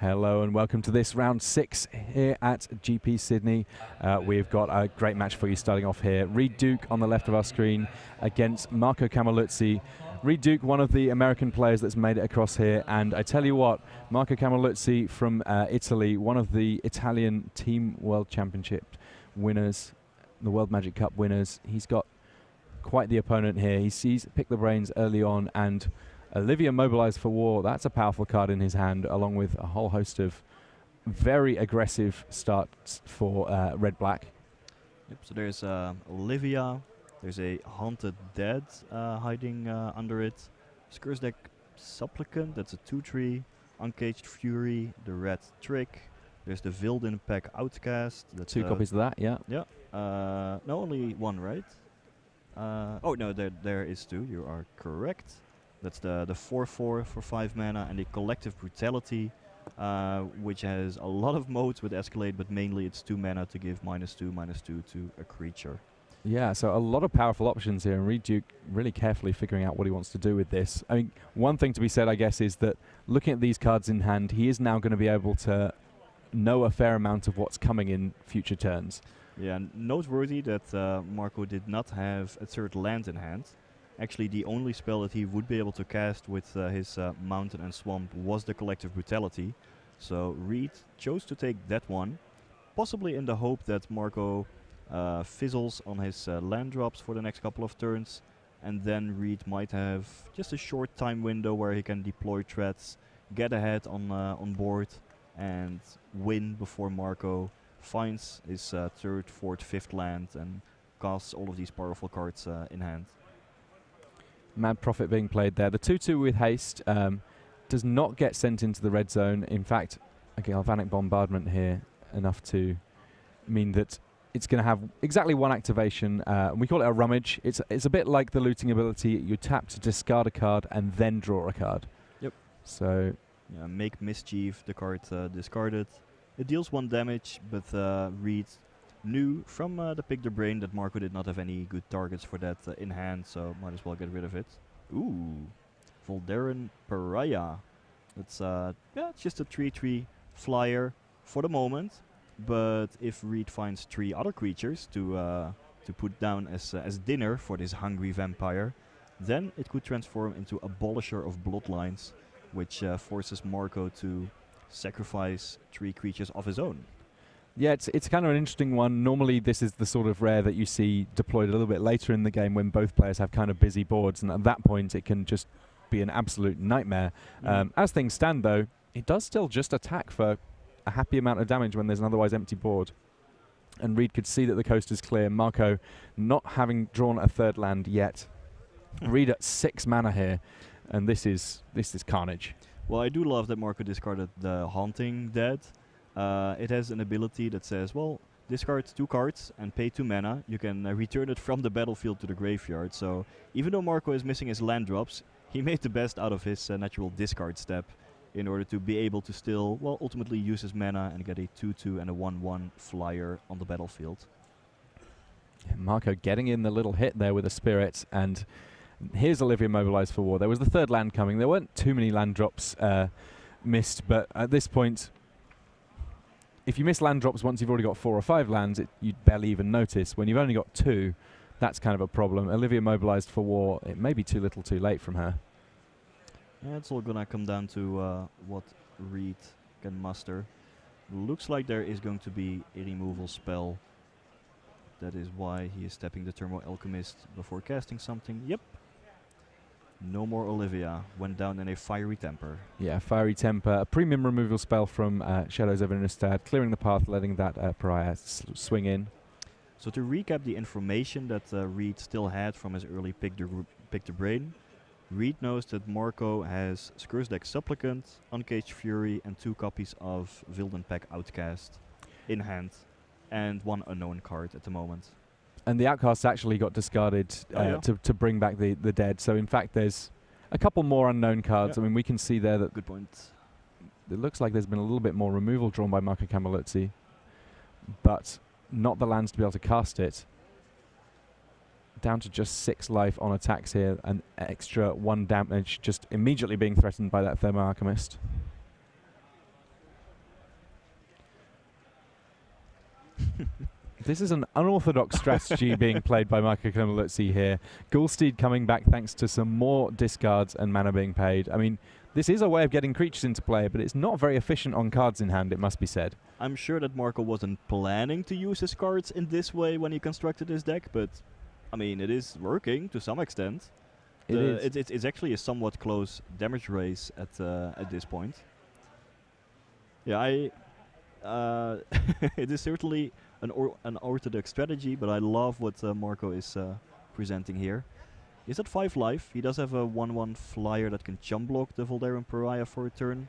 Hello and welcome to this round 6 here at GP Sydney. We've got a great match for you starting off here. Reed Duke on the left of our screen against Marco Camilluzzi. Reed Duke, one of the American players that's made it across here, and I tell you what, Marco Camilluzzi from Italy, one of the Italian Team World Championship winners, the World Magic Cup winners. He's got quite the opponent here. He's picked the brains early on, and Olivia mobilized for war. That's a powerful card in his hand, along with a whole host of very aggressive starts for red-black. Yep, so there's Olivia, there's a Haunted Dead hiding under it, Skursdeck Supplicant, that's a 2/3, Uncaged Fury, the Red Trick, there's the Vilden Pack Outcast. That's 2 copies of that, yeah. Yeah, no, only 1, right? Oh no, there is 2, you are correct. That's the 4/4 for 5 mana, and the Collective Brutality, which has a lot of modes with Escalate, but mainly it's 2 mana to give -2/-2 to a creature. Yeah, so a lot of powerful options here, and Reed Duke really carefully figuring out what he wants to do with this. I mean, one thing to be said, I guess, is that looking at these cards in hand, he is now going to be able to know a fair amount of what's coming in future turns. Yeah, noteworthy that Marco did not have a 3rd land in hand. Actually, the only spell that he would be able to cast with his Mountain and Swamp was the Collective Brutality. So Reed chose to take that one, possibly in the hope that Marco fizzles on his land drops for the next couple of turns, and then Reed might have just a short time window where he can deploy threats, get ahead on board, and win before Marco finds his 3rd, 4th, 5th land and casts all of these powerful cards in hand. Mad Prophet being played there. The 2/2 with haste does not get sent into the red zone. In fact, a Galvanic Bombardment here, enough to mean that it's going to have exactly 1 activation. We call it a rummage. It's a bit like the looting ability. You tap to discard a card and then draw a card. Yep. So, yeah, make Mischief, the card discarded. It deals 1 damage, but Reed knew from the Pick the Brain that Marco did not have any good targets for that in hand, so might as well get rid of it. Ooh, Voldaren Pariah. It's it's just a 3/3 flyer for the moment, but if Reed finds 3 other creatures to put down as dinner for this hungry vampire, then it could transform into Abolisher of Bloodlines, which forces Marco to sacrifice 3 creatures of his own. yeah, it's kind of an interesting one. Normally, this is the sort of rare that you see deployed a little bit later in the game when both players have kind of busy boards, and at that point, it can just be an absolute nightmare. As things stand, though, it does still just attack for a happy amount of damage when there's an otherwise empty board. And Reed could see that the coast is clear. Marco not having drawn a 3rd land yet. Reed at 6 mana here, and this is carnage. Well, I do love that Marco discarded the Haunting Dead. It has an ability that says, well, discard 2 cards and pay 2 mana. You can return it from the battlefield to the graveyard. So even though Marco is missing his land drops, he made the best out of his natural discard step in order to be able to still, well, ultimately use his mana and get a 2/2 and a 1/1 flyer on the battlefield. Yeah, Marco getting in the little hit there with a Spirit, and here's Olivia mobilized for war. There was the 3rd land coming. There weren't too many land drops missed, but at this point, if you miss land drops once you've already got 4 or 5 lands, you'd barely even notice. When you've only got 2, that's kind of a problem. Olivia mobilized for war. It may be too little too late from her. Yeah, it's all gonna come down to what Reed can muster. Looks like there is going to be a removal spell. That is why he is tapping the Turmoil Alchemist before casting something. Yep. No more Olivia. Went down in a Fiery Temper. Yeah, Fiery Temper, a premium removal spell from Shadows over Innistrad, clearing the path, letting that Pariah swing in. So to recap the information that Reed still had from his early Pick the Brain, Reed knows that Marco has Skursdeck Supplicant, Uncaged Fury, and 2 copies of Vilden Pack Outcast in hand, and 1 unknown card at the moment. And the Outcasts actually got discarded to bring back the dead. So in fact, there's a couple more unknown cards. Yeah. I mean, we can see there that Good point. it looks like there's been a little bit more removal drawn by Marco Camilluzzi, but not the lands to be able to cast it. Down to just 6 life on attacks here, an extra 1 damage just immediately being threatened by that Thermo Alchemist. This is an unorthodox strategy being played by Marco Camilluzzi here. Ghoulsteed coming back thanks to some more discards and mana being paid. I mean, this is a way of getting creatures into play, but it's not very efficient on cards in hand, it must be said. I'm sure that Marco wasn't planning to use his cards in this way when he constructed his deck, but I mean, it is working to some extent. It's actually a somewhat close damage race at this point. Yeah, it is certainly an orthodox strategy, but I love what Marco is presenting here. He's at 5 life. He does have a 1/1 flyer that can chump block the Voldaren Pariah for a turn.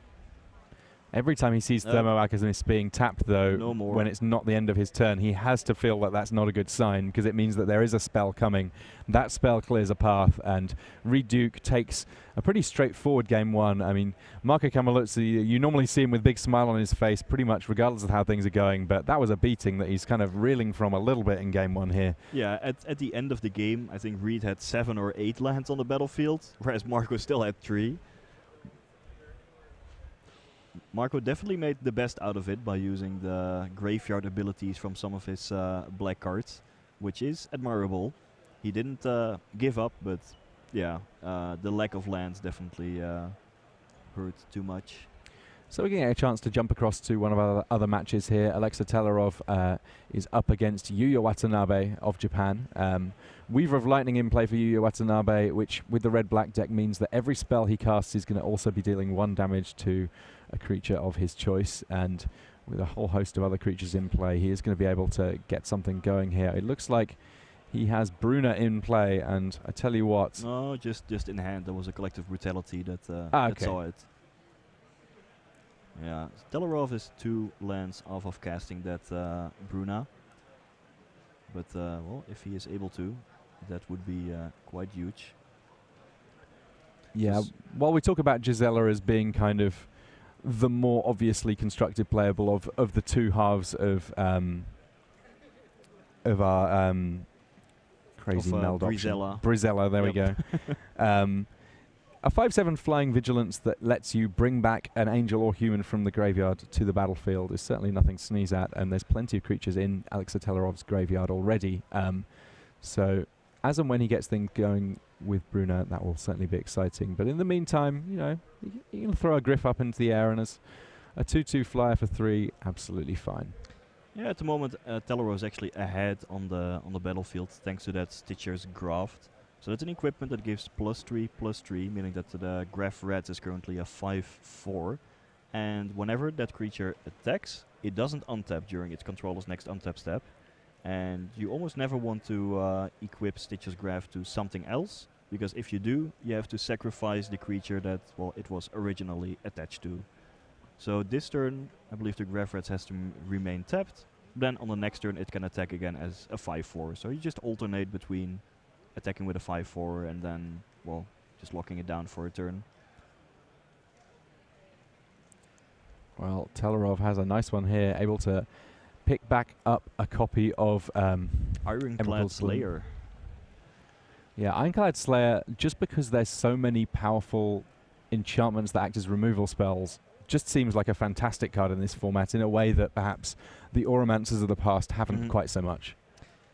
Every time he sees Thermo Alchemist being tapped, though, no more. when it's not the end of his turn, he has to feel that that's not a good sign, because it means that there is a spell coming. That spell clears a path, and Reduke takes a pretty straightforward game 1. I mean, Marco Camilluzzi, you normally see him with a big smile on his face, pretty much regardless of how things are going, but that was a beating that he's kind of reeling from a little bit in game 1 here. Yeah, at the end of the game, I think Reed had 7 or 8 lands on the battlefield, whereas Marco still had 3. Marco definitely made the best out of it by using the graveyard abilities from some of his black cards, which is admirable. He didn't give up, but yeah, the lack of lands definitely hurt too much. So we're getting a chance to jump across to one of our other matches here. Alexa Tellaroff is up against Yuya Watanabe of Japan. Weaver of Lightning in play for Yuya Watanabe, which with the red-black deck means that every spell he casts is going to also be dealing 1 damage to a creature of his choice, and with a whole host of other creatures in play, he is going to be able to get something going here. It looks like he has Bruna in play, and I tell you what... No, just in hand. There was a collective brutality that saw it. Yeah, Tellaroff is 2 lands off of casting that Bruna. But, well, if he is able to, that would be quite huge. Yeah, while we talk about Gisela as being kind of the more obviously constructed playable of the 2 halves of our crazy meld option. Brizella, there we go. A 5/7 flying vigilance that lets you bring back an angel or human from the graveyard to the battlefield is certainly nothing to sneeze at, and there's plenty of creatures in Alexa Tellaroff's graveyard already. So as and when he gets things going with Bruna, that will certainly be exciting. But in the meantime, you know, you can throw a Griff up into the air, and as a 2/2 flyer for 3, absolutely fine. Yeah, at the moment, Tellaroff is actually ahead on the battlefield thanks to that Stitcher's Graft. So that's an equipment that gives +3/+3, meaning that the Graph Red is currently a 5/4. And whenever that creature attacks, it doesn't untap during its controller's next untap step. And you almost never want to equip Stitcher's Graph to something else, because if you do, you have to sacrifice the creature that, well, it was originally attached to. So this turn, I believe the Graph Red has to remain tapped. Then on the next turn, it can attack again as a 5/4. So you just alternate between attacking with a 5/4 and then, well, just locking it down for a turn. Well, Tellaroff has a nice one here, able to pick back up a copy of Ironclad Slayer. Yeah, Ironclad Slayer, just because there's so many powerful enchantments that act as removal spells, just seems like a fantastic card in this format in a way that perhaps the Auramancers of the past haven't quite so much.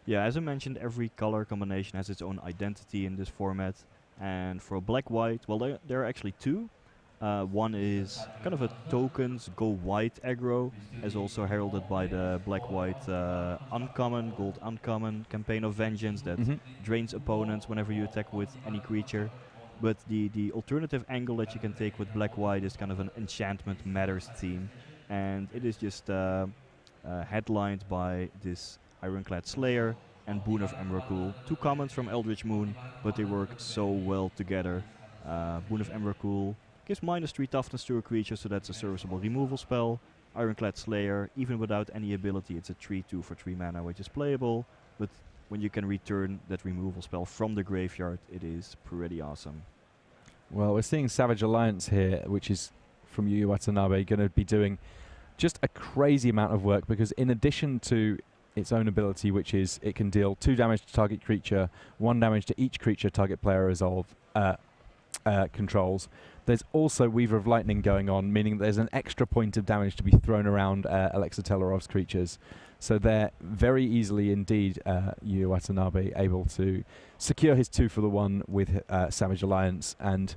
Yeah, as I mentioned, every color combination has its own identity in this format. And for black-white, well, there are actually 2. One is kind of a tokens go white aggro, as also heralded by the black-white uncommon, gold uncommon, Campaign of Vengeance that drains opponents whenever you attack with any creature. But the alternative angle that you can take with black-white is kind of an enchantment matters theme. And it is just headlined by this Ironclad Slayer and Boon of Emrakul. 2 commons from Eldritch Moon, but they work so well together. Boon of Emrakul gives -3 toughness to a creature, so that's a serviceable removal spell. Ironclad Slayer, even without any ability, it's a 3/2 for 3 mana, which is playable. But when you can return that removal spell from the graveyard, it is pretty awesome. Well, we're seeing Savage Alliance here, which is from Yuya Watanabe, going to be doing just a crazy amount of work, because in addition to its own ability, which is it can deal 2 damage to target creature, 1 damage to each creature target player controls. There's also Weaver of Lightning going on, meaning there's an extra point of damage to be thrown around Alexa Tellaroff's creatures. So they're very easily indeed, Yu Watanabe able to secure his 2 for the 1 with Savage Alliance, and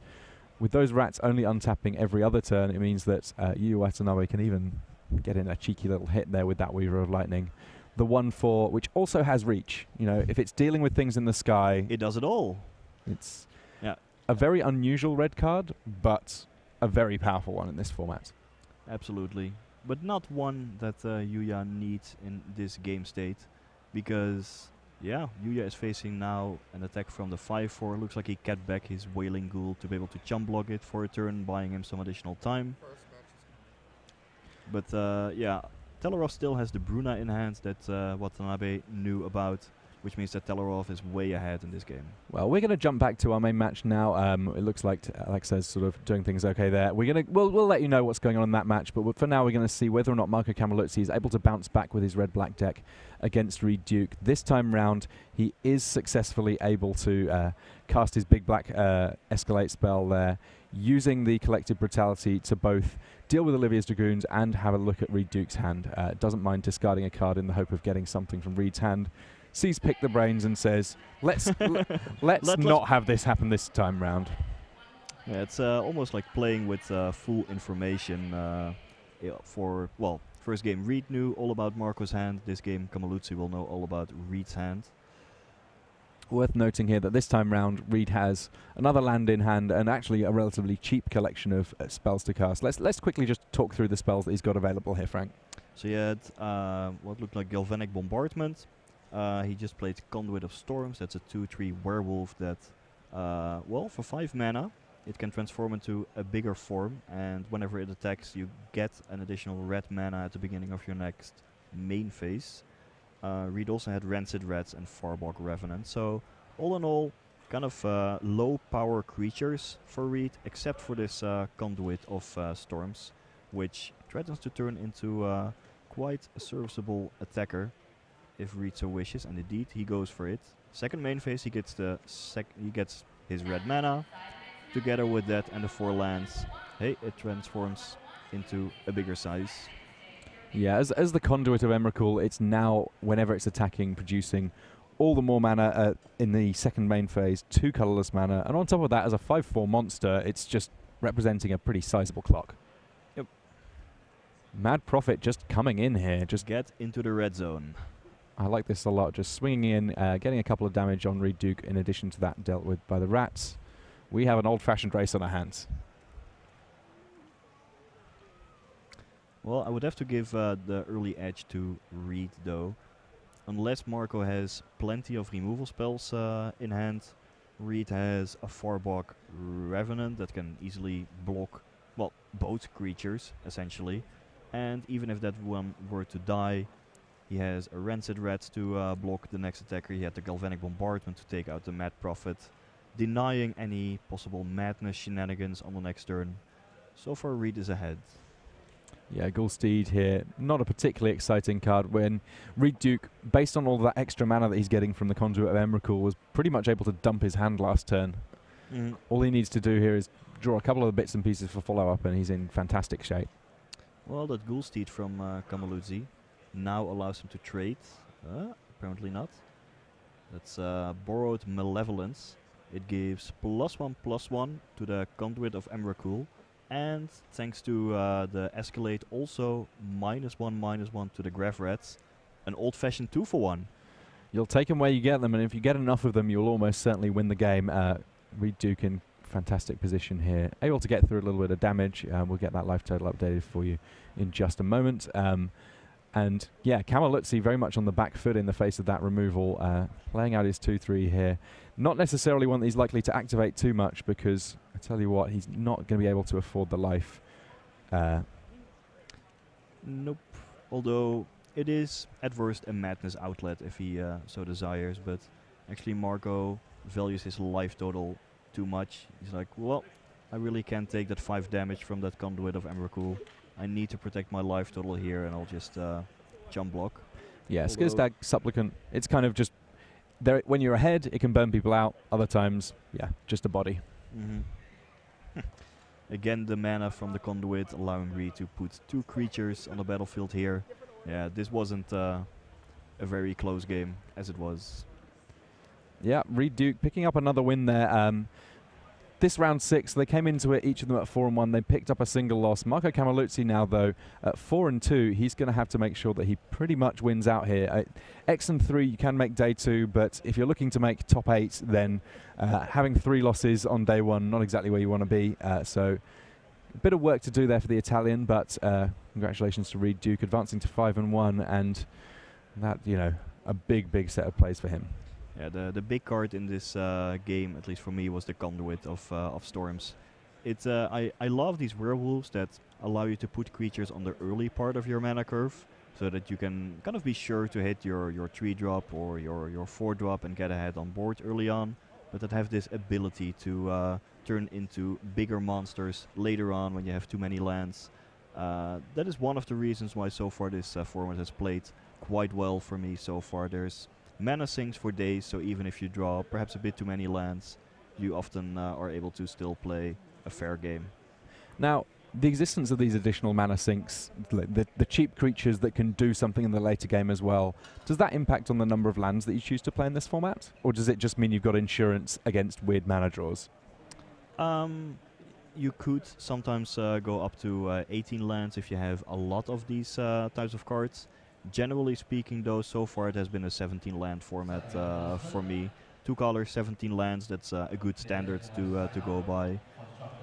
with those rats only untapping every other turn, it means that Yu Watanabe can even get in a cheeky little hit there with that Weaver of Lightning. The 1/4, which also has reach. You know, if it's dealing with things in the sky, It does it all. it's Yeah. a very unusual red card, but a very powerful one in this format. Absolutely. But not one that Yuya needs in this game state, because Yuya is facing now an attack from the 5/4. Looks like he kept back his Wailing Ghoul to be able to chump block it for a turn, buying him some additional time. But Tellaroff still has the Bruna in hand that Watanabe knew about, which means that Tellaroff is way ahead in this game. Well, we're going to jump back to our main match now. It looks like Alexa's sort of doing things okay there. We'll let you know what's going on in that match, but for now we're going to see whether or not Marco Camilluzzi is able to bounce back with his red-black deck against Reed Duke. This time round, he is successfully able to cast his big black escalate spell there, using the Collective Brutality to both deal with Olivia's Dragoons and have a look at Reed Duke's hand. Doesn't mind discarding a card in the hope of getting something from Reed's hand. Sees Pick the Brains and says, let's not have this happen this time round. Yeah, it's almost like playing with full information for, well, first game Reed knew all about Marco's hand. This game Camilluzzi will know all about Reed's hand. Worth noting here that this time round Reed has another land in hand and actually a relatively cheap collection of spells to cast. Let's quickly just talk through the spells that he's got available here, Frank. So he had what looked like Galvanic Bombardment. He just played Conduit of Storms. That's a 2/3 werewolf that, for 5 mana, it can transform into a bigger form, and whenever it attacks, you get an additional red mana at the beginning of your next main phase. Reed also had Rancid Rats and Farbog Revenant. So, all in all, kind of low power creatures for Reed, except for this Conduit of Storms, which threatens to turn into quite a serviceable attacker if Reed so wishes, and indeed he goes for it. Second main phase, he gets his red mana. Together with that and the 4 lands, it transforms into a bigger size. Yeah, as the Conduit of Emrakul, it's now, whenever it's attacking, producing all the more mana in the second main phase, 2 colorless mana, and on top of that, as a 5/4 monster, it's just representing a pretty sizable clock. Yep. Mad Prophet just coming in here, just get into the red zone. I like this a lot, just swinging in, getting a couple of damage on Reed Duke in addition to that dealt with by the rats. We have an old-fashioned race on our hands. Well, I would have to give the early edge to Reed, though. Unless Marco has plenty of removal spells in hand, Reed has a Farbog Revenant that can easily block, well, both creatures, essentially. And even if that one were to die, he has a Rancid Rat to block the next attacker. He had the Galvanic Bombardment to take out the Mad Prophet, denying any possible madness shenanigans on the next turn. So far, Reed is ahead. Yeah, Ghoulsteed here, not a particularly exciting card when Reed Duke, based on all that extra mana that he's getting from the Conduit of Emrakul, was pretty much able to dump his hand last turn. All he needs to do here is draw a couple of the bits and pieces for follow-up, and he's in fantastic shape. Well, that Ghoulsteed from Camilluzzi now allows him to trade. Apparently not. That's Borrowed Malevolence. It gives +1/+1 to the Conduit of Emrakul. And thanks to the Escalate, also -1/-1 to the Grav Rats. An old-fashioned 2-for-1. You'll take them where you get them, and if you get enough of them, you'll almost certainly win the game. Reed Duke in fantastic position here. Able to get through a little bit of damage. We'll get that life total updated for you in just a moment. And yeah, Camilluzzi very much on the back foot in the face of that removal, playing out his 2/3 here. Not necessarily one that he's likely to activate too much, because I tell you what, he's not going to be able to afford the life. Nope. Although it is at worst a madness outlet if he so desires, but actually Marco values his life total too much. He's like, well, I really can't take that 5 damage from that Conduit of Emrakul. I need to protect my life total here, and I'll just jump block. Yeah, Skizdag Supplicant, it's kind of just, there. When you're ahead, it can burn people out. Other times, yeah, just a body. Again, the mana from the Conduit allowing Reed to put 2 creatures on the battlefield here. Yeah, this wasn't a very close game as it was. Yeah, Reed Duke picking up another win there. This round 6, they came into it, each of them at 4-1. They picked up a single loss. Marco Camilluzzi now, though, at 4-2. He's going to have to make sure that he pretty much wins out here. X and 3, you can make day 2, but if you're looking to make top 8, then having 3 losses on day 1, not exactly where you want to be. So a bit of work to do there for the Italian, but congratulations to Reed Duke advancing to 5-1, and that, a big set of plays for him. Yeah, the big card in this game, at least for me, was the Conduit of Storms. I love these werewolves that allow you to put creatures on the early part of your mana curve, so that you can kind of be sure to hit your 3-drop or your 4-drop and get ahead on board early on, but that have this ability to turn into bigger monsters later on when you have too many lands. That is one of the reasons why so far this format has played quite well for me so far. There's mana sinks for days, so even if you draw perhaps a bit too many lands, you often are able to still play a fair game. Now, the existence of these additional mana sinks, the cheap creatures that can do something in the later game as well, does that impact on the number of lands that you choose to play in this format? Or does it just mean you've got insurance against weird mana draws? You could sometimes go up to 18 lands if you have a lot of these types of cards. Generally speaking, though, so far it has been a 17 land format for me. 2 colors, 17 lands, that's a good standard to go by.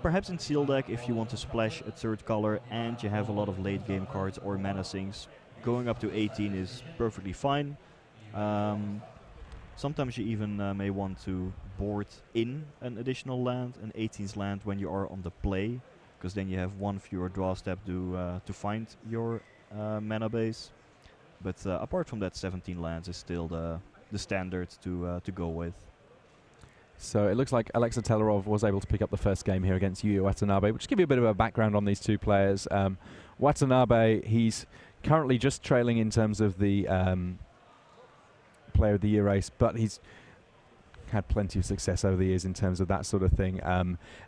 Perhaps in Seal Deck, if you want to splash a 3rd color and you have a lot of late game cards or mana sinks, going up to 18 is perfectly fine. Sometimes you even may want to board in an additional land, an 18th land, when you are on the play, because then you have 1 fewer draw step to find your mana base. But apart from that, 17 lands is still the standard to go with. So it looks like Alexa Tellaroff was able to pick up the first game here against Yuya Watanabe. We'll just give you a bit of a background on these two players. Watanabe, he's currently just trailing in terms of the Player of the Year race, but he's had plenty of success over the years in terms of that sort of thing.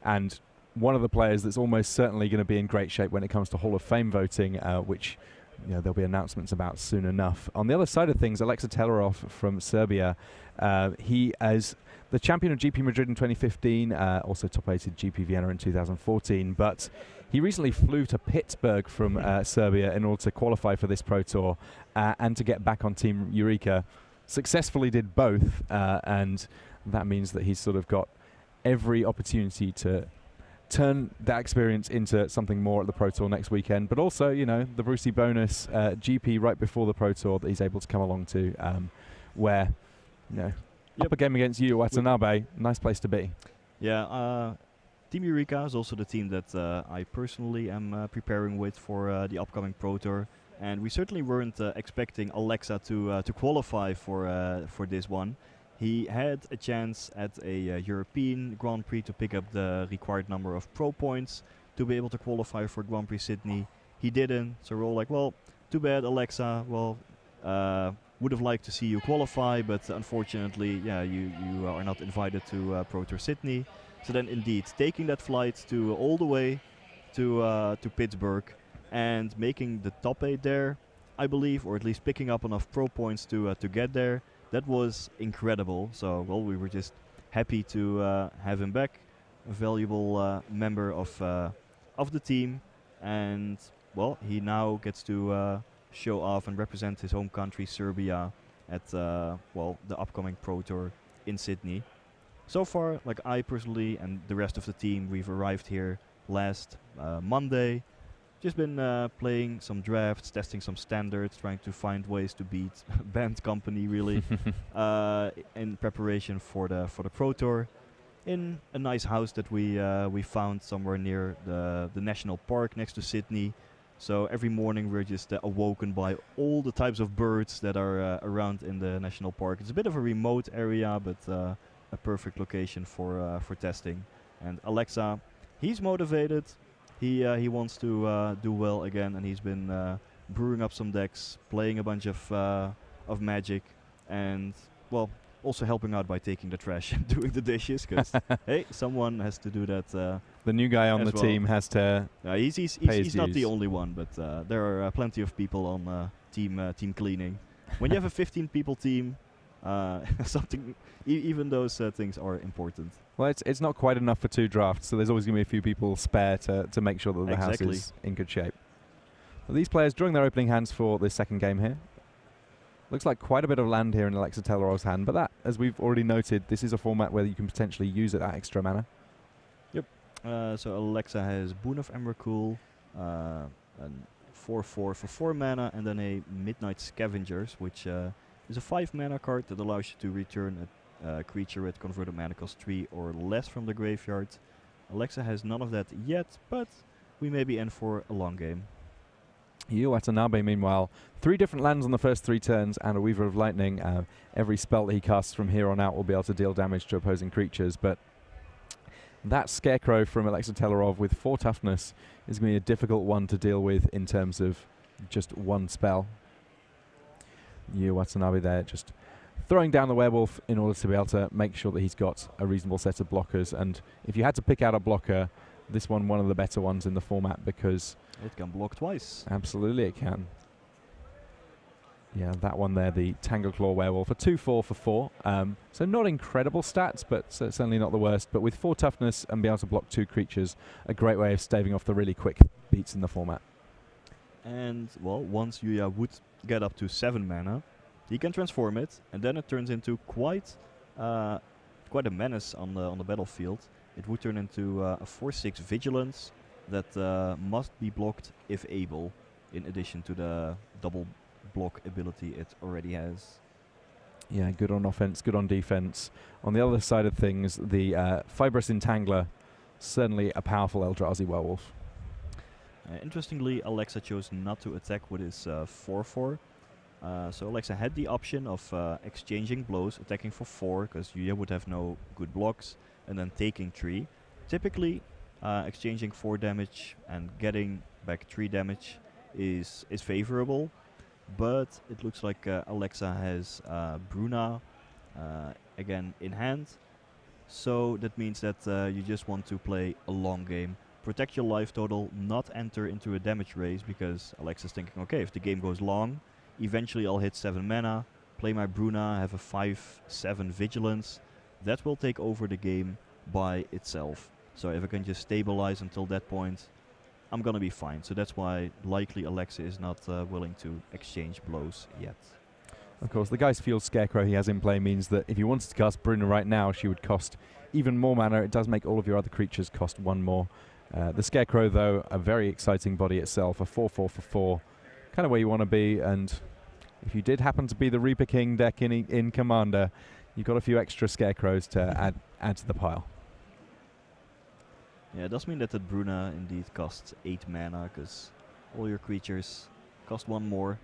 And one of the players that's almost certainly going to be in great shape when it comes to Hall of Fame voting, which there'll be announcements about soon enough. On the other side of things, Alexa Tellaroff from Serbia, he is the champion of GP Madrid in 2015, also top-rated GP Vienna in 2014, but he recently flew to Pittsburgh from Serbia in order to qualify for this Pro Tour and to get back on Team Eureka. Successfully did both, and that means that he's sort of got every opportunity to turn that experience into something more at the Pro Tour next weekend, but also, the Brucey bonus GP right before the Pro Tour that he's able to come along to, where, up a game against you, Watanabe, nice place to be. Yeah, Team Eureka is also the team that I personally am preparing with for the upcoming Pro Tour, and we certainly weren't expecting Alexa to qualify for this one. He had a chance at a European Grand Prix to pick up the required number of pro points to be able to qualify for Grand Prix Sydney. He didn't, so we're all like, well, too bad, Alexa. Well, would have liked to see you qualify, but unfortunately, yeah, you are not invited to Pro Tour Sydney. So then, indeed, taking that flight to all the way to Pittsburgh and making the top 8 there, I believe, or at least picking up enough pro points to get there. That was incredible. So, well, we were just happy to have him back, a valuable member of the team, and well, he now gets to show off and represent his home country, Serbia, at the upcoming Pro Tour in Sydney. So far, like I personally and the rest of the team, we've arrived here last Monday. Just been playing some drafts, testing some standards, trying to find ways to beat Band Company, really, in preparation for the Pro Tour. In a nice house that we found somewhere near the national park next to Sydney. So every morning we're just awoken by all the types of birds that are around in the national park. It's a bit of a remote area, but a perfect location for testing. And Alexa, he's motivated. He wants to do well again, and he's been brewing up some decks, playing a bunch of Magic, and well, also helping out by taking the trash and doing the dishes. Because hey, someone has to do that. The new guy on the team has to. He's not the only one, but there are plenty of people team cleaning. When you have a 15 people team, something even those things are important. Well, it's not quite enough for 2 drafts, so there's always going to be a few people spare to make sure that the house is in good shape. Well, these players drawing their opening hands for this second game here. Looks like quite a bit of land here in Alexa Tellaroff's hand, but that, as we've already noted, this is a format where you can potentially use it at extra mana. Yep. So Alexa has Boon of Emrakul, and 4/4 for 4 mana, and then a Midnight Scavengers, which is a 5 mana card that allows you to return a creature with converted mana cost 3 or less from the graveyard. Alexa has none of that yet, but we may be in for a long game. Watanabe, meanwhile, 3 different lands on the first 3 turns and a Weaver of Lightning. Every spell that he casts from here on out will be able to deal damage to opposing creatures, but that Scarecrow from Alexa Tellaroff with 4 toughness is going to be a difficult one to deal with in terms of just one spell. Watanabe there just throwing down the werewolf in order to be able to make sure that he's got a reasonable set of blockers. And if you had to pick out a blocker, this one of the better ones in the format, because it can block twice. Absolutely it can. Yeah, that one there, the Tangleclaw Werewolf, a 2/4 for 4. So not incredible stats, but certainly not the worst. But with 4 toughness and be able to block 2 creatures, a great way of staving off the really quick beats in the format. And, well, once Yuya would get up to 7 mana, he can transform it, and then it turns into quite a menace on the battlefield. It would turn into a 4/6 Vigilance that must be blocked if able, in addition to the double block ability it already has. Yeah, good on offense, good on defense. On the other side of things, the Fibrous Entangler, certainly a powerful Eldrazi werewolf. Interestingly, Alexa chose not to attack with his 4/4. So Alexa had the option of exchanging blows, attacking for 4, because Yuya would have no good blocks, and then taking 3. Typically, exchanging 4 damage and getting back 3 damage is favorable, but it looks like Alexa has Bruna again in hand, so that means that you just want to play a long game. Protect your life total, not enter into a damage race, because Alexa's thinking, okay, if the game goes long, eventually I'll hit 7 mana, play my Bruna, have a 5/7 Vigilance. That will take over the game by itself. So if I can just stabilize until that point, I'm gonna be fine. So that's why likely Alexa is not willing to exchange blows yet. Of course, the guy's Field Scarecrow he has in play means that if you wanted to cast Bruna right now, she would cost even more mana. It does make all of your other creatures cost 1 more. The Scarecrow, though, a very exciting body itself, a 4/4 for 4. Kind of where you want to be, and if you did happen to be the Reaper King deck in Commander, you've got a few extra Scarecrows to add to the pile. Yeah, it does mean that the Bruna indeed costs 8 mana, because all your creatures cost 1 more.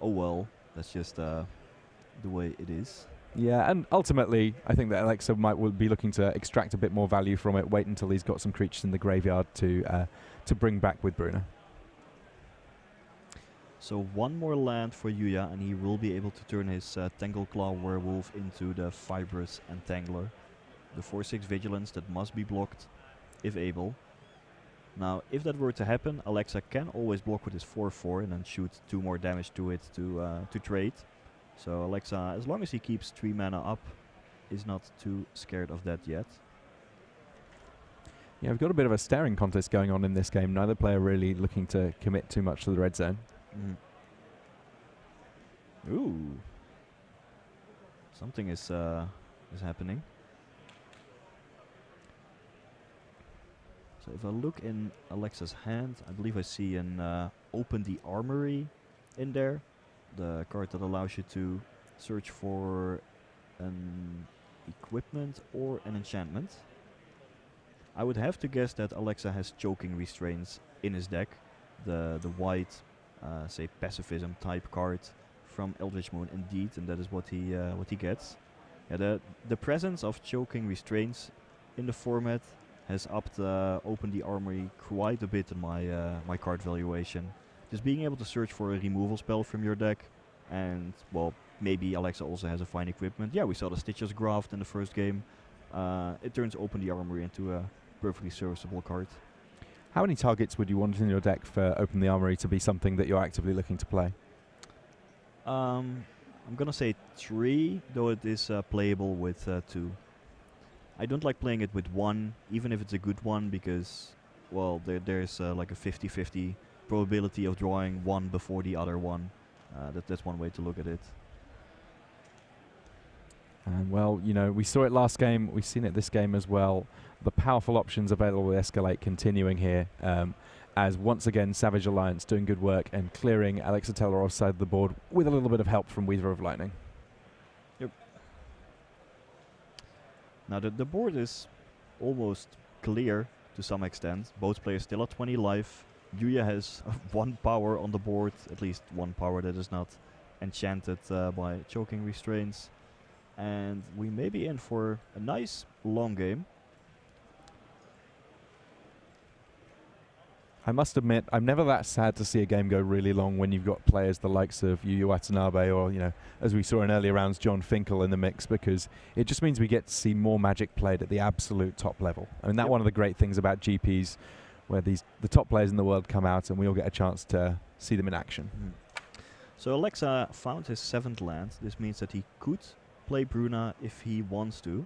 Oh well, that's just the way it is. Yeah, and ultimately, I think that Alexa will be looking to extract a bit more value from it, wait until he's got some creatures in the graveyard to bring back with Bruna. So 1 more land for Yuya, and he will be able to turn his Tangleclaw Werewolf into the Fibrous Entangler. The 4/6 Vigilance that must be blocked, if able. Now, if that were to happen, Alexa can always block with his 4/4 and then shoot 2 more damage to it to trade. So Alexa, as long as he keeps 3 mana up, is not too scared of that yet. Yeah, we've got a bit of a staring contest going on in this game. Neither player really looking to commit too much to the red zone. Ooh. Something is happening. So if I look in Alexa's hand, I believe I see an Open the Armory in there. The card that allows you to search for an equipment or an enchantment. I would have to guess that Alexa has Choking Restraints in his deck. The white, say pacifism type card from Eldritch Moon indeed, and that is what he gets. Yeah, the presence of Choking Restraints in the format has upped Open the Armory quite a bit in my card valuation. Just being able to search for a removal spell from your deck, and well, maybe Alexa also has a fine equipment. Yeah, we saw the Stitcher's Graft in the first game. It turns Open the Armory into a perfectly serviceable card. How many targets would you want in your deck for Open the Armory to be something that you're actively looking to play? I'm gonna say 3, though it is playable with 2. I don't like playing it with 1, even if it's a good one, because, well, there's like a 50-50 probability of drawing one before the other one. That's one way to look at it. And well, you know, we saw it last game, we've seen it this game as well. The powerful options available with Escalate continuing here, as once again Savage Alliance doing good work and clearing Alexa Tellaroff's side of the board with a little bit of help from Weaver of Lightning. Yep. Now the board is almost clear to some extent. Both players still at 20 life. Yuya has 1 power on the board, at least 1 power that is not enchanted by choking restraints. And we may be in for a nice long game. I must admit, I'm never that sad to see a game go really long when you've got players the likes of Yuya Watanabe or, you know, as we saw in earlier rounds, John Finkel in the mix, because it just means we get to see more Magic played at the absolute top level. I mean, that's one of the great things about GPs, where the top players in the world come out and we all get a chance to see them in action. So Alexa found his 7th land. This means that he could play Bruna if he wants to,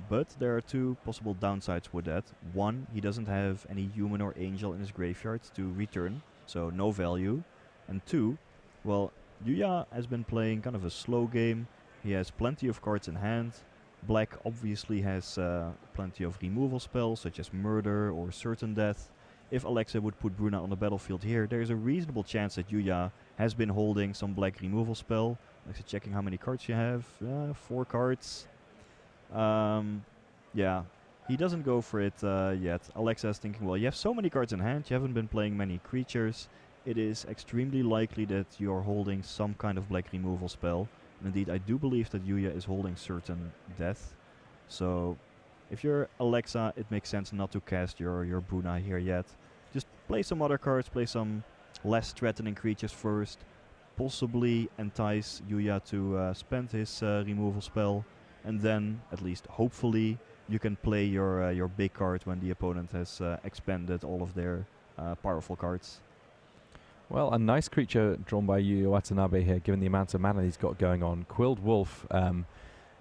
but there are 2 possible downsides with that. 1, he doesn't have any human or angel in his graveyard to return, so no value. And 2, well, Yuya has been playing kind of a slow game. He has plenty of cards in hand. Black obviously has plenty of removal spells, such as Murder or Certain Death. If Alexa would put Bruna on the battlefield here, there is a reasonable chance that Yuya has been holding some black removal spell. Alexa checking how many cards you have. 4 cards. Yeah, he doesn't go for it yet. Alexa is thinking, well, you have so many cards in hand, you haven't been playing many creatures. It is extremely likely that you're holding some kind of black removal spell. And indeed, I do believe that Yuya is holding Certain Death. So, if you're Alexa, it makes sense not to cast your Bruna here yet. Just play some other cards, play some less threatening creatures first. Possibly entice Yuya to spend his removal spell. And then, at least hopefully, you can play your big card when the opponent has expended all of their powerful cards. Well, a nice creature drawn by Yuya Watanabe here, given the amount of mana he's got going on. Quilled Wolf,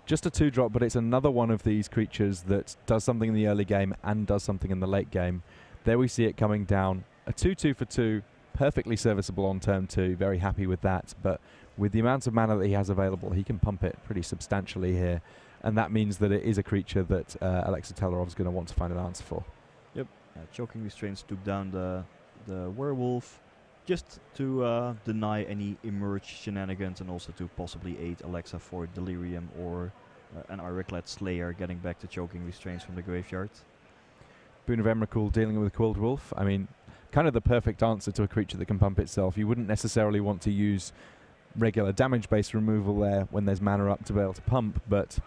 just a 2-drop, but it's another one of these creatures that does something in the early game and does something in the late game. There we see it coming down. A 2/2 for 2, perfectly serviceable on turn 2, very happy with that. But with the amount of mana that he has available, he can pump it pretty substantially here. And that means that it is a creature that Alexa Tellaroff is going to want to find an answer for. Yep, Choking Restraints took down the Werewolf, just to deny any emerge shenanigans and also to possibly aid Alexa for Delirium or an Ironclad Slayer getting back to Choking Restraints from the graveyard. Boon of Emrakul dealing with Quilled Wolf. I mean, kind of the perfect answer to a creature that can pump itself. You wouldn't necessarily want to use regular damage-based removal there when there's mana up to be able to pump, but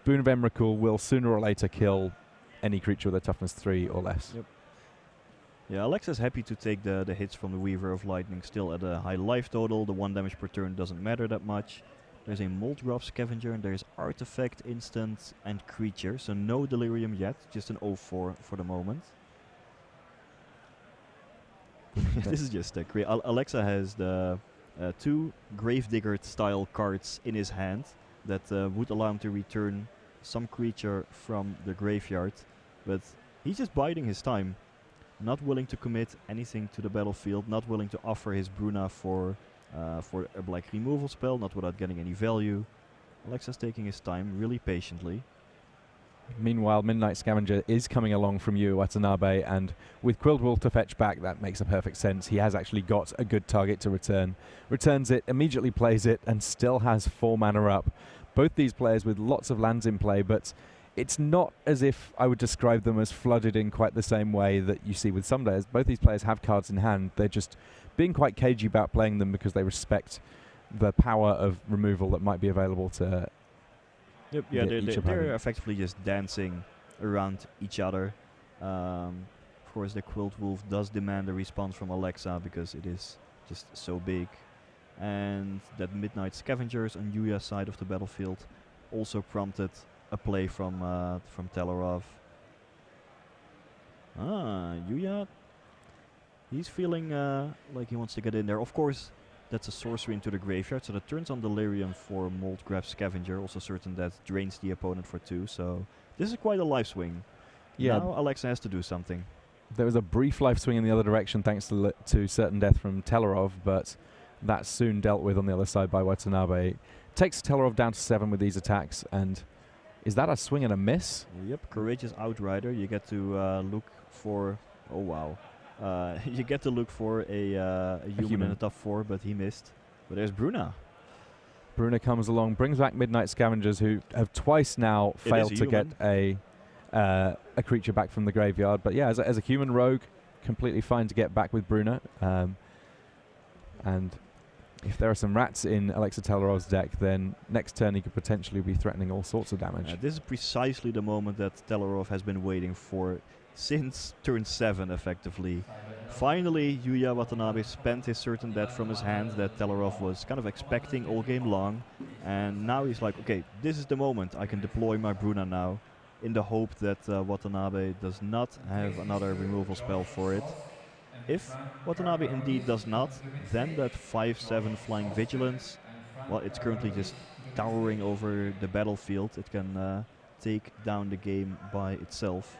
Boon of Emrakul will sooner or later kill any creature with a toughness 3 or less. Yep. Yeah, Alexa's happy to take the hits from the Weaver of Lightning, still at a high life total. The 1 damage per turn doesn't matter that much. There's a Moldgrove Scavenger, and there's Artifact, Instant, and Creature. So no Delirium yet, just an 0-4 for the moment. This is just Alexa has the 2 Gravedigger-style cards in his hand that would allow him to return some creature from the graveyard. But he's just biding his time. Not willing to commit anything to the battlefield, not willing to offer his Bruna for a black removal spell, not without getting any value. Alexa's taking his time, really patiently. Meanwhile, Midnight Scavenger is coming along from Yuya Watanabe, and with Quilled Wolf to fetch back, that makes a perfect sense. He has actually got a good target to return. Returns it, immediately plays it, and still has 4 mana up. Both these players with lots of lands in play, but it's not as if I would describe them as flooded in quite the same way that you see with some players. Both these players have cards in hand. They're just being quite cagey about playing them because they respect the power of removal that might be available to yeah, they're effectively just dancing around each other. Of course, the Quilled Wolf does demand a response from Alexa because it is just so big. And that Midnight Scavengers on Yuya's side of the battlefield also prompted a play from Tellaroff. Yuya, he's feeling like he wants to get in there. Of course, That's a sorcery into the graveyard, so that turns on Delirium for Mold Grab Scavenger, also certain that drains the opponent for 2, so this is quite a life swing. Yeah. Now Alexa has to do something. There was a brief life swing in the other direction thanks to certain death from Tellaroff, but that's soon dealt with on the other side by Watanabe. Takes Tellaroff down to 7 with these attacks, and is that a swing and a miss? Yep, Courageous Outrider, you get to look for... Oh wow. You get to look for a human in the top 4, but he missed. But there's Bruna. Bruna comes along, brings back Midnight Scavengers, who have twice now failed to get a creature back from the graveyard. But yeah, as a human rogue, completely fine to get back with Bruna. And if there are some rats in Alexa Tellaroff's deck, then next turn he could potentially be threatening all sorts of damage. This is precisely the moment that Tellaroff has been waiting for since turn 7, effectively. Finally, Yuya Watanabe spent his certain death from his hand that Tellaroff was kind of expecting all game long. And now he's like, okay, this is the moment. I can deploy my Bruna now, in the hope that Watanabe does not have another removal spell for it. If Watanabe indeed does not, then that 5/7 Flying Vigilance, well, it's currently just towering over the battlefield. It can take down the game by itself.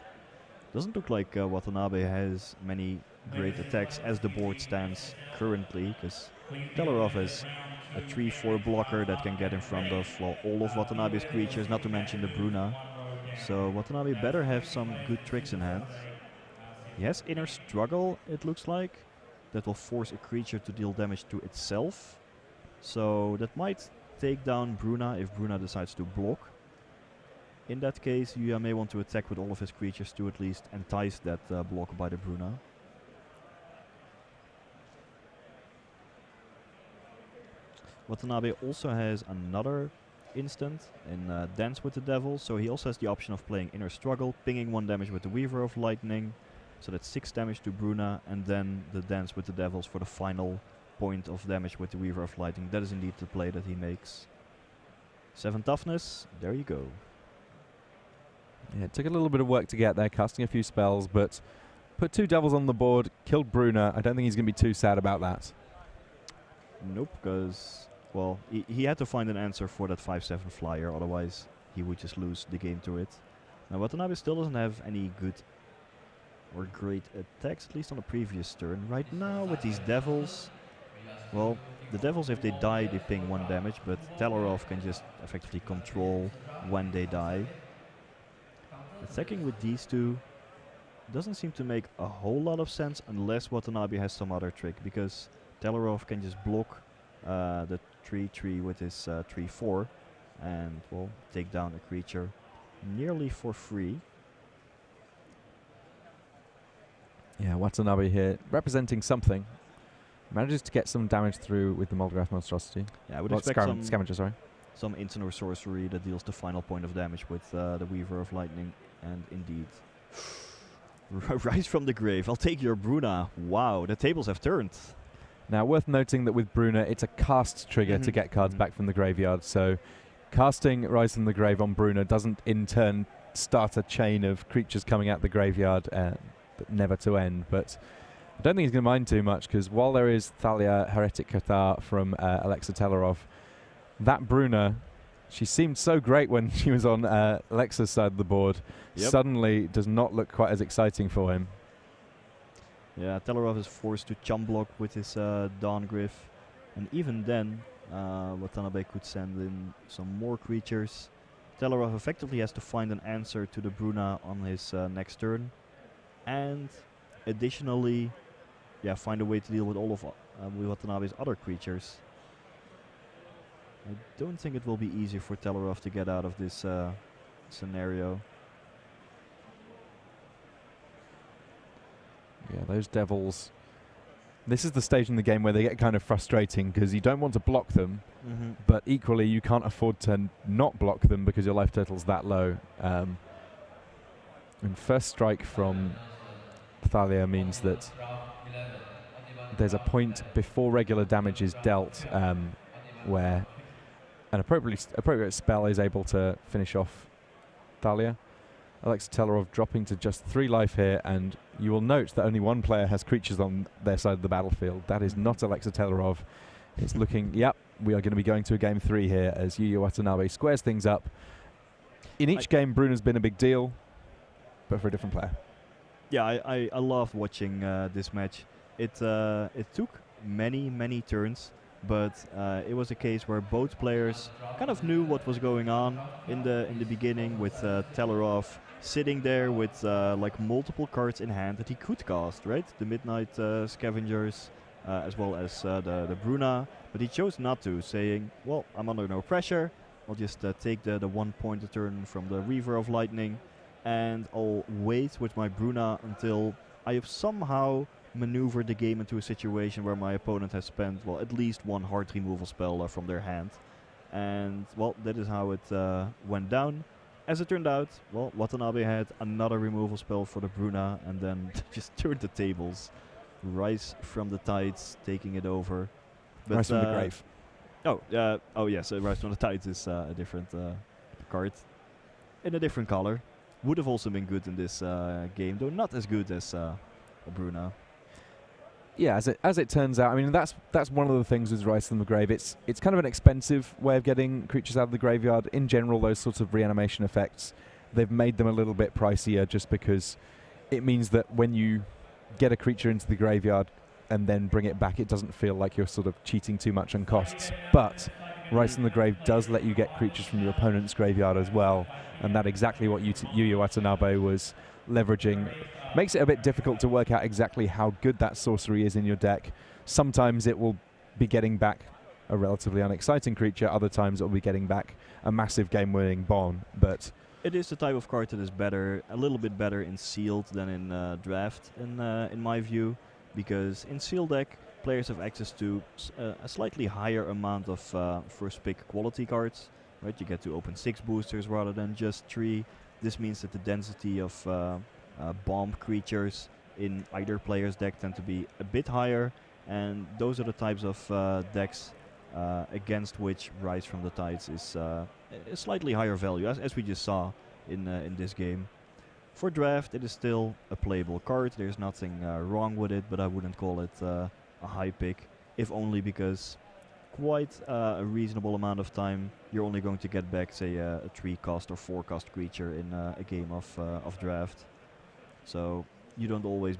Doesn't look like Watanabe has many great attacks as the board stands currently, because Tellaroff has a 3/4 blocker that can get in front of, well, all of Watanabe's creatures, not to mention the Bruna. So Watanabe better have some good tricks in hand. He has Inner Struggle, it looks like. That will force a creature to deal damage to itself. So that might take down Bruna if Bruna decides to block. In that case, you may want to attack with all of his creatures to at least entice that block by the Bruna. Watanabe also has another instant in Dance with the Devil, so he also has the option of playing Inner Struggle, pinging 1 damage with the Weaver of Lightning, so that's 6 damage to Bruna, and then the Dance with the Devils for the final point of damage with the Weaver of Lightning. That is indeed the play that he makes. 7 toughness, there you go. Yeah, it took a little bit of work to get there, casting a few spells, but put 2 devils on the board, killed Bruna. I don't think he's going to be too sad about that. Nope, because, well, he had to find an answer for that 5/7 flyer, otherwise he would just lose the game to it. Now Watanabe still doesn't have any good or great attacks, at least on the previous turn. Right now with these devils, well, the devils, if they die, they ping 1 damage, but Tellaroff can just effectively control when they die. Attacking with these 2 doesn't seem to make a whole lot of sense unless Watanabe has some other trick, because Tellaroff can just block the 3/3 with his 3/4 and, well, take down a creature nearly for free. Yeah, Watanabe here representing something. Manages to get some damage through with the Moldrath Monstrosity. Yeah, I would expect Scavenger, sorry. Some instant or sorcery that deals the final point of damage with the Weaver of Lightning. And indeed, rise from the grave. I'll take your Bruna. Wow, the tables have turned. Now, worth noting that with Bruna, it's a cast trigger to get cards back from the graveyard. So casting Rise from the Grave on Bruna doesn't in turn start a chain of creatures coming out the graveyard, never to end. But I don't think he's going to mind too much, because while there is Thalia Heretic Cathar from Alexa Tellaroff, that Bruna, she seemed so great when she was on Alexa's side of the board, suddenly does not look quite as exciting for him. Yeah, Tellaroff is forced to chum block with his Dawngryph, and even then Watanabe could send in some more creatures. Tellaroff effectively has to find an answer to the Bruna on his next turn, and additionally, yeah, find a way to deal with all of Watanabe's other creatures. I don't think it will be easy for Tellaroff to get out of this scenario. Yeah, those devils. This is the stage in the game where they get kind of frustrating, because you don't want to block them, but equally you can't afford to not block them because your life total's that low. And first strike from Thalia means that there's a point before regular damage is dealt where an appropriate spell is able to finish off Thalia. Alexa Tellaroff dropping to just 3 life here, and you will note that only 1 player has creatures on their side of the battlefield. That is not Alexa Tellaroff. It's looking, yep, we are going to be going to a game 3 here as Yu Watanabe squares things up. In each game, Bruna's been a big deal, but for a different player. Yeah, I loved watching this match. It took many turns, but it was a case where both players kind of knew what was going on in the beginning, with Tellaroff sitting there with like multiple cards in hand that he could cast, right? The Midnight Scavengers, as well as the Bruna, but he chose not to, saying, well, I'm under no pressure, I'll just take the 1 point a turn from the Reaver of Lightning, and I'll wait with my Bruna until I have somehow maneuvered the game into a situation where my opponent has spent, well, at least one hard removal spell from their hand. And, well, that is how it went down. As it turned out, well, Watanabe had another removal spell for the Bruna, and then just turned the tables. Rise from the Tides, taking it over. But Rise from the Grave. Oh yes, Rise from the Tides is a different card. In a different color. Would have also been good in this game, though not as good as Bruna. Yeah, as it turns out, I mean that's one of the things with Rise from the Grave. It's kind of an expensive way of getting creatures out of the graveyard. In general, those sorts of reanimation effects, they've made them a little bit pricier just because it means that when you get a creature into the graveyard and then bring it back, it doesn't feel like you're sort of cheating too much on costs. But Rise from the Grave does let you get creatures from your opponent's graveyard as well, and that's exactly what Yu Watanabe was leveraging. Makes it a bit difficult to work out exactly how good that sorcery is in your deck. Sometimes it will be getting back a relatively unexciting creature, other times it will be getting back a massive game-winning bomb, but it is the type of card that is better, a little bit better in sealed than in draft, in my view, because in sealed deck players have access to a slightly higher amount of first pick quality cards. Right, you get to open 6 boosters rather than just 3. This means that the density of bomb creatures in either player's deck tend to be a bit higher, and those are the types of decks against which Rise from the Tides is a slightly higher value, as we just saw in this game. For draft, it is still a playable card. There's nothing wrong with it, but I wouldn't call it a high pick, if only because quite a reasonable amount of time you're only going to get back, say, a 3-cost or 4-cost creature in a game of draft. So you don't always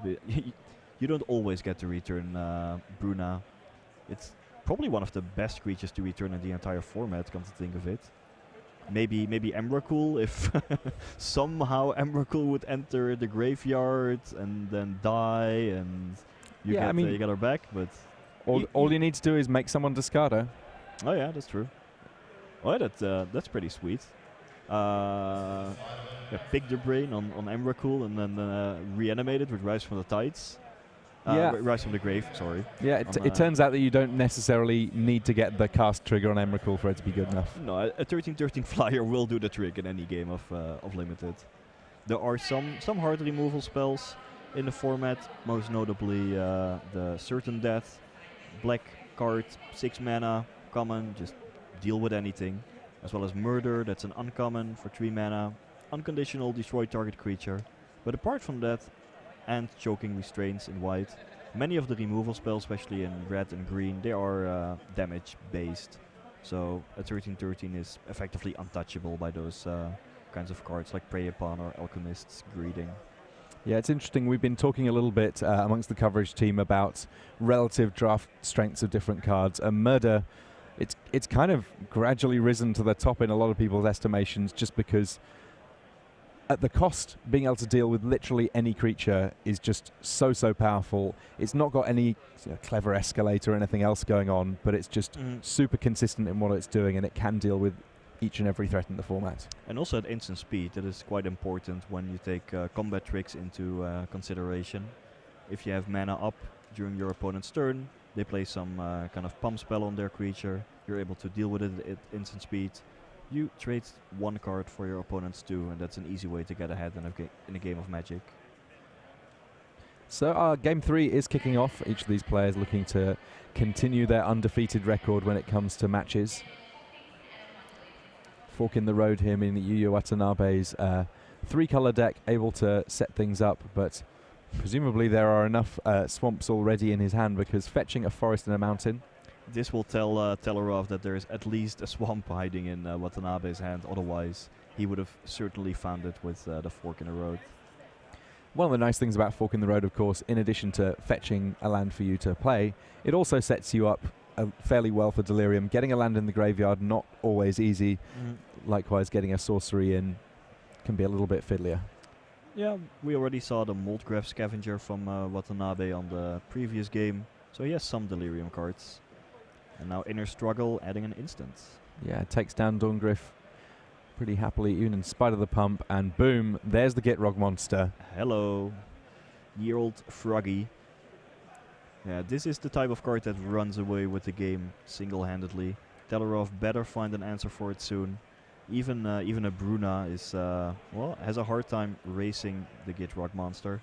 get to return Bruna. It's probably one of the best creatures to return in the entire format, come to think of it. Maybe Emrakul, if somehow Emrakul would enter the graveyard and then die, and you get her back. But all you need to do is make someone discard her. Oh yeah, that's true. Oh, that's pretty sweet. Pick the brain on Emrakul and then reanimate it with Rise from the Tides. Rise from the Grave, sorry. Yeah, it turns out that you don't necessarily need to get the cast trigger on Emrakul for it to be good enough. No, a 13/13 flyer will do the trick in any game of Limited. There are some hard removal spells in the format, most notably the Certain Death, black card, 6 mana, common, just deal with anything. As well as Murder, that's an uncommon for 3 mana, unconditional, destroy target creature. But apart from that, and Choking Restraints in white, many of the removal spells, especially in red and green, they are damage based. So a 13/13 is effectively untouchable by those kinds of cards like Prey Upon or Alchemist's Greeting. Yeah, it's interesting. We've been talking a little bit amongst the coverage team about relative draft strengths of different cards. And Murder, it's kind of gradually risen to the top in a lot of people's estimations, just because at the cost, being able to deal with literally any creature is just so powerful. It's not got any clever escalator or anything else going on, but it's just super consistent in what it's doing, and it can deal with each and every threat in the format. And also at instant speed, that is quite important when you take combat tricks into consideration. If you have mana up during your opponent's turn, they play some kind of pump spell on their creature, you're able to deal with it at instant speed. You trade 1 card for your opponent's 2, and that's an easy way to get ahead in a game of Magic. So game 3 is kicking off. Each of these players looking to continue their undefeated record when it comes to matches. Fork in the road here, meaning that Yu Watanabe's 3-color deck able to set things up, but presumably there are enough swamps already in his hand, because fetching a forest and a mountain This will tell Tellaroff that there is at least a swamp hiding in Watanabe's hand. Otherwise, he would have certainly found it with the fork in the road. One of the nice things about Fork in the Road, of course, in addition to fetching a land for you to play, it also sets you up fairly well for Delirium. Getting a land in the graveyard, not always easy. Likewise, getting a sorcery in can be a little bit fiddlier. Yeah, we already saw the Moldgraf Scavenger from Watanabe on the previous game, so he has some Delirium cards. And now Inner Struggle, adding an instant. Yeah, takes down Dawngrif pretty happily, even in spite of the pump, and boom, there's the Gitrog monster. Hello, Year-old Froggy. Yeah, this is the type of card that runs away with the game single-handedly. Tellaroff better find an answer for it soon. Even a Bruna is has a hard time racing the Gitrog monster.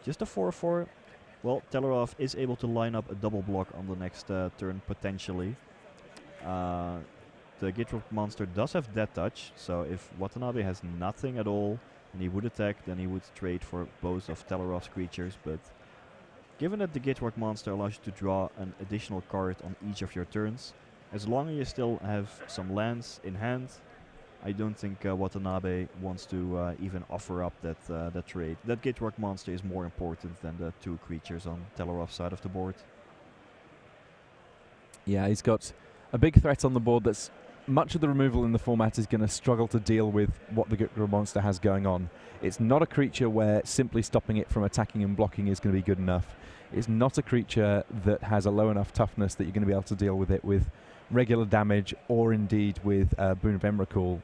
Just a 4/4. Well, Tellaroff is able to line up a double block on the next turn potentially. The Gitrog monster does have Death Touch, so if Watanabe has nothing at all and he would attack, then he would trade for both of Tellaroff's creatures. But given that the Gitrog monster allows you to draw an additional card on each of your turns, as long as you still have some lands in hand, I don't think Watanabe wants to even offer up that trade. That Gitrog monster is more important than the 2 creatures on Tellaroff's side of the board. Yeah, he's got a big threat on the board that's much of the removal in the format is going to struggle to deal with what the Gitrog monster has going on. It's not a creature where simply stopping it from attacking and blocking is going to be good enough. It's not a creature that has a low enough toughness that you're going to be able to deal with it with regular damage or indeed with Boon of Emrakul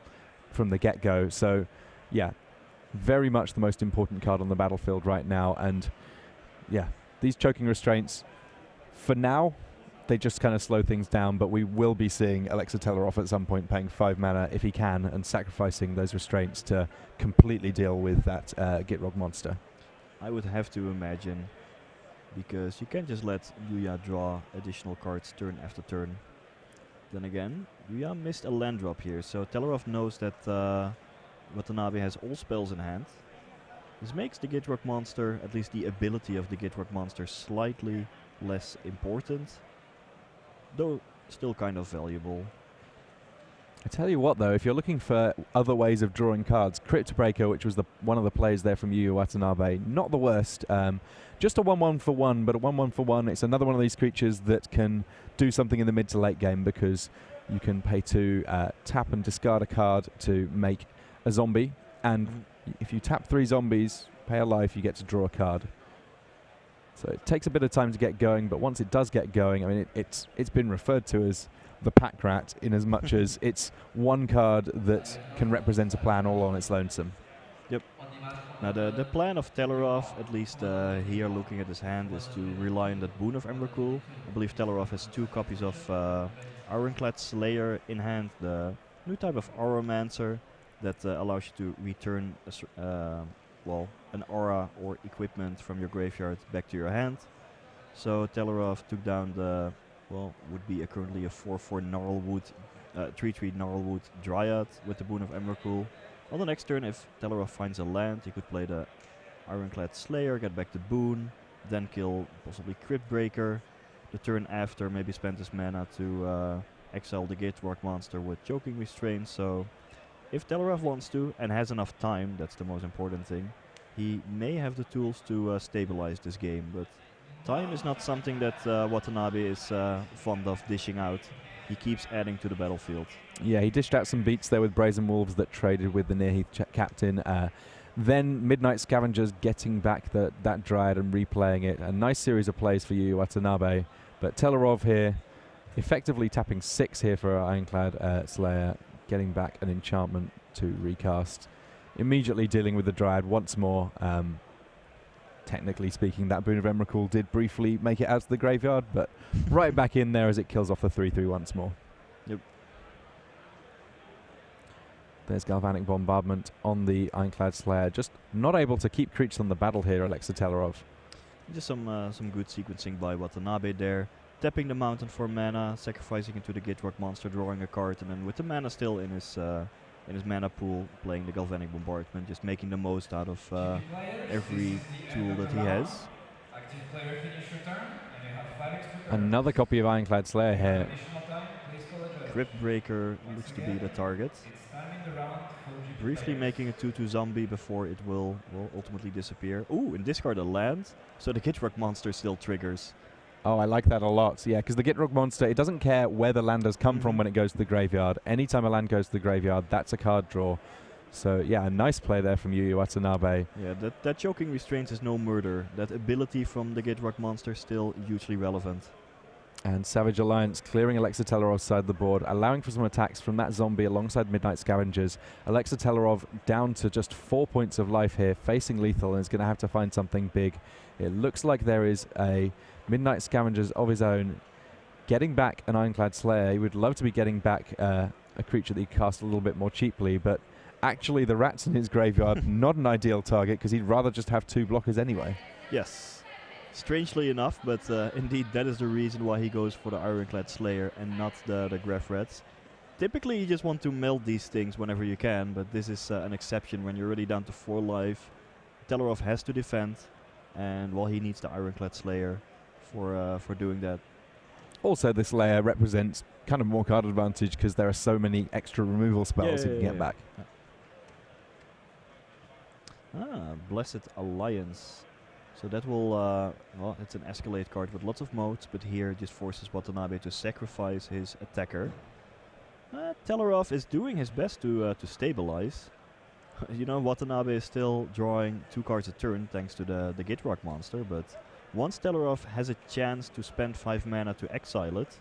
from the get-go. So, yeah, very much the most important card on the battlefield right now. And, yeah, these choking restraints, for now, they just kind of slow things down, but we will be seeing Alexa Tellaroff at some point paying 5 mana if he can and sacrificing those restraints to completely deal with that Gitrog monster. I would have to imagine, because you can't just let Yuya draw additional cards turn after turn. Then again, Yuya missed a land drop here, so Tellaroff knows that Watanabe has all spells in hand. This makes the Gitrog monster, at least the ability of the Gitrog monster, slightly less important, though still kind of valuable. I tell you what, though, if you're looking for other ways of drawing cards, Crypt Breaker, which was one of the plays there from Yu Watanabe, not the worst. Just a 1/1 for 1, but a 1/1 for 1. It's another one of these creatures that can do something in the mid to late game because you can pay to tap and discard a card to make a zombie, and if you tap 3 zombies, pay a life, you get to draw a card. So it takes a bit of time to get going, but once it does get going, I mean, it's been referred to as the pack rat in as much as it's one card that can represent a plan all on its lonesome. Yep. Now the plan of Tellaroff, at least here looking at his hand, is to rely on that Boon of Emrakul. I believe Tellaroff has 2 copies of Ironclad Slayer in hand, the new type of Auramancer that allows you to return an aura or equipment from your graveyard back to your hand. So Tellaroff took down the, would be currently a 4/4 Gnarlwood, 3/3 Gnarlwood Dryad with the Boon of Emrakul. On the next turn, if Tellaroff finds a land, he could play the Ironclad Slayer, get back the Boon, then kill possibly Crypt Breaker. The turn after, maybe spend his mana to exile the Gitrog monster with Choking Restraint. So if Tellaroff wants to and has enough time, that's the most important thing, he may have the tools to stabilize this game, but time is not something that Watanabe is fond of dishing out. He keeps adding to the battlefield. Yeah, he dished out some beats there with Brazen Wolves that traded with the Nearheath captain. Then Midnight Scavengers getting back that Dryad and replaying it. A nice series of plays for you, Watanabe. But Tellaroff here, effectively tapping 6 here for Ironclad Slayer, getting back an enchantment to recast. Immediately dealing with the Dryad once more. Technically speaking, that Boon of Emrakul did briefly make it out to the graveyard, but right back in there as it kills off the 3/3 once more. Yep. There's Galvanic Bombardment on the Ironclad Slayer. Just not able to keep creatures on the battle here, Alexa Tellaroff. Just some good sequencing by Watanabe there. Tapping the mountain for mana, sacrificing into the Gitrog monster, drawing a card, and then with the mana still in his mana pool, playing the Galvanic Bombardment, just making the most out of every tool that he has. Active player finish your turn, and you have Another copy of Ironclad Slayer here. Grip Breaker looks to be the target. Briefly making a 2-2 zombie before it will ultimately disappear. Ooh, and discard a land, so the Gitrog monster still triggers. Oh, I like that a lot. Yeah, because the Gitrog monster, it doesn't care where the land has come from when it goes to the graveyard. Anytime a land goes to the graveyard, that's a card draw. So yeah, a nice play there from Yu Yu Watanabe. Yeah, that Choking Restraints is no murder. That ability from the Gitrog monster still hugely relevant. And Savage Alliance clearing Alexa Tellaroff's side of the board, allowing for some attacks from that zombie alongside Midnight Scavengers. Alexa Tellaroff down to just 4 points of life here, facing lethal, and is going to have to find something big. It looks like there is a Midnight Scavengers of his own getting back an Ironclad Slayer. He would love to be getting back a creature that he cast a little bit more cheaply, but actually the rats in his graveyard, not an ideal target, because he'd rather just have 2 blockers anyway. Yes. Strangely enough, but indeed that is the reason why he goes for the Ironclad Slayer and not the Graph Rats. Typically you just want to melt these things whenever you can, but this is an exception when you're already down to 4 life. Tellaroff has to defend, and well, he needs the Ironclad Slayer for doing that. Also, this layer represents kind of more card advantage because there are so many extra removal spells you can get back. Blessed Alliance. So that will, well, it's an Escalate card with lots of modes, but here it just forces Watanabe to sacrifice his attacker. Tellaroff is doing his best to stabilize. You know, Watanabe is still drawing 2 cards a turn thanks to the Gitrog monster, but once Tellaroff has a chance to spend 5 mana to exile it,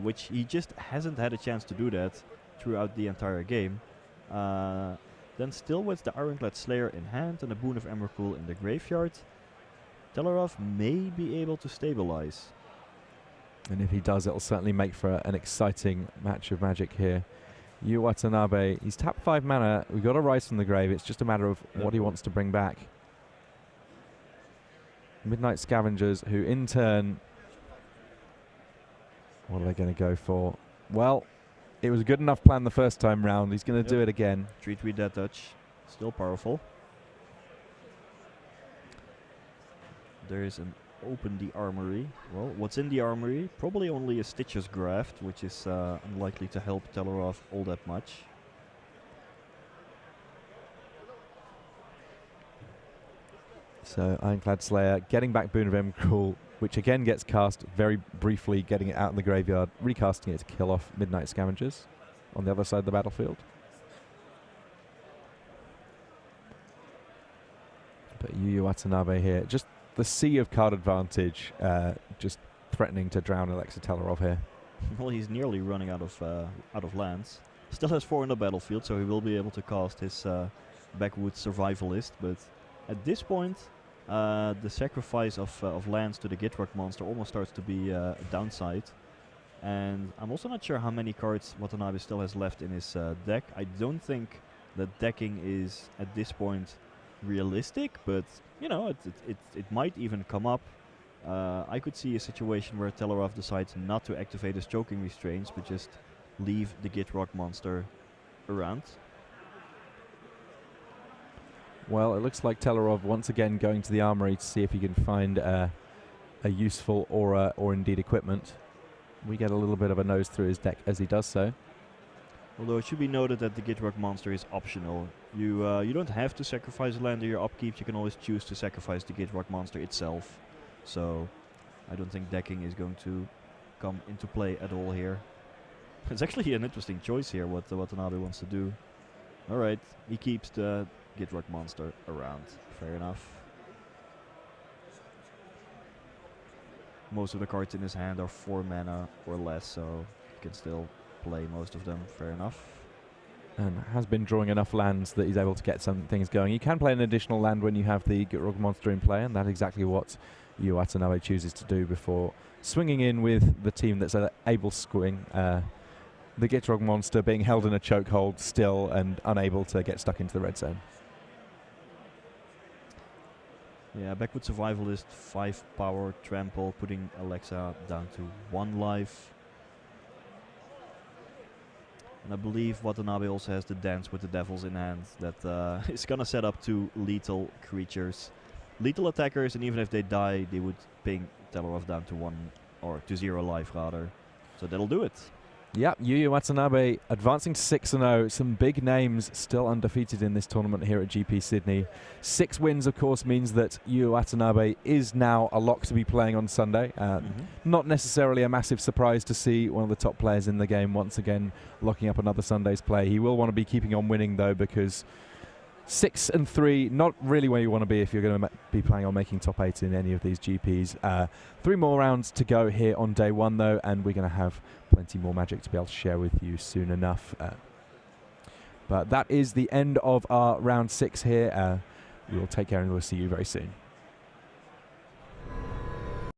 which he just hasn't had a chance to do that throughout the entire game, then still with the Ironclad Slayer in hand and a Boon of Emrakul in the graveyard, Tellaroff may be able to stabilize. And if he does, it'll certainly make for an exciting match of Magic here. Yu Watanabe, he's tapped 5 mana. We've got a Rise from the Grave. It's just a matter of what he wants to bring back. Midnight Scavengers, who in turn, what are they going to go for? Well, it was a good enough plan the first time round. He's going to do it again. Treat with that touch. Still powerful. There is an Open the Armory. Well, what's in the Armory? Probably only a Stitcher's Graft, which is unlikely to help Tellaroff all that much. So Ironclad Slayer getting back Boon of Emrakul, which again gets cast very briefly, getting it out in the graveyard, recasting it to kill off Midnight Scavengers on the other side of the battlefield. But Yu Yu Watanabe here, just the sea of card advantage, just threatening to drown Alexa Tellaroff here. Well, he's nearly running out of lands. Still has 4 on the battlefield, so he will be able to cast his Backwoods Survivalist. But at this point, the sacrifice of lands to the Gitrog monster almost starts to be a downside. And I'm also not sure how many cards Watanabe still has left in his deck. I don't think that decking is at this point realistic, but you know, it might even come up. I could see a situation where Tellaroff decides not to activate his Choking Restraints, but just leave the Gitrog monster around. Well, it looks like Tellaroff once again going to the armory to see if he can find a useful aura or indeed equipment. We get a little bit of a nose through his deck as he does so. Although it should be noted that the Gitrog monster is optional. You don't have to sacrifice land in your upkeep. You can always choose to sacrifice the Gitrog monster itself. So I don't think decking is going to come into play at all here. It's actually an interesting choice here what Watanabe wants to do. Alright, he keeps the Gitrog monster around. Fair enough. Most of the cards in his hand are 4 mana or less, so he can still play most of them. Fair enough. And has been drawing enough lands that he's able to get some things going. You can play an additional land when you have the Gitrog monster in play, and that's exactly what Yu Watanabe chooses to do before swinging in with the team that's able to swing. The Gitrog monster being held in a chokehold still and unable to get stuck into the red zone. Yeah, Backward Survivalist, 5 power, trample, putting Alexa down to 1 life. And I believe Watanabe also has the Dance with the Devils in hand that is gonna set up 2 lethal creatures. Lethal attackers, and even if they die, they would ping Tellaroff down to 1 or to 0 life rather. So that'll do it. Yep, Yuya Watanabe advancing to 6-0. Some big names still undefeated in this tournament here at GP Sydney. 6 wins, of course, means that Yuya Watanabe is now a lock to be playing on Sunday. Not necessarily a massive surprise to see one of the top players in the game once again locking up another Sunday's play. He will want to be keeping on winning, though, because 6 and 3, not really where you want to be if you're going to be planning on making top 8 in any of these GPs. 3 more rounds to go here on day 1, though, and we're going to have plenty more magic to be able to share with you soon enough. But that is the end of our round 6 here. We will take care and we'll see you very soon.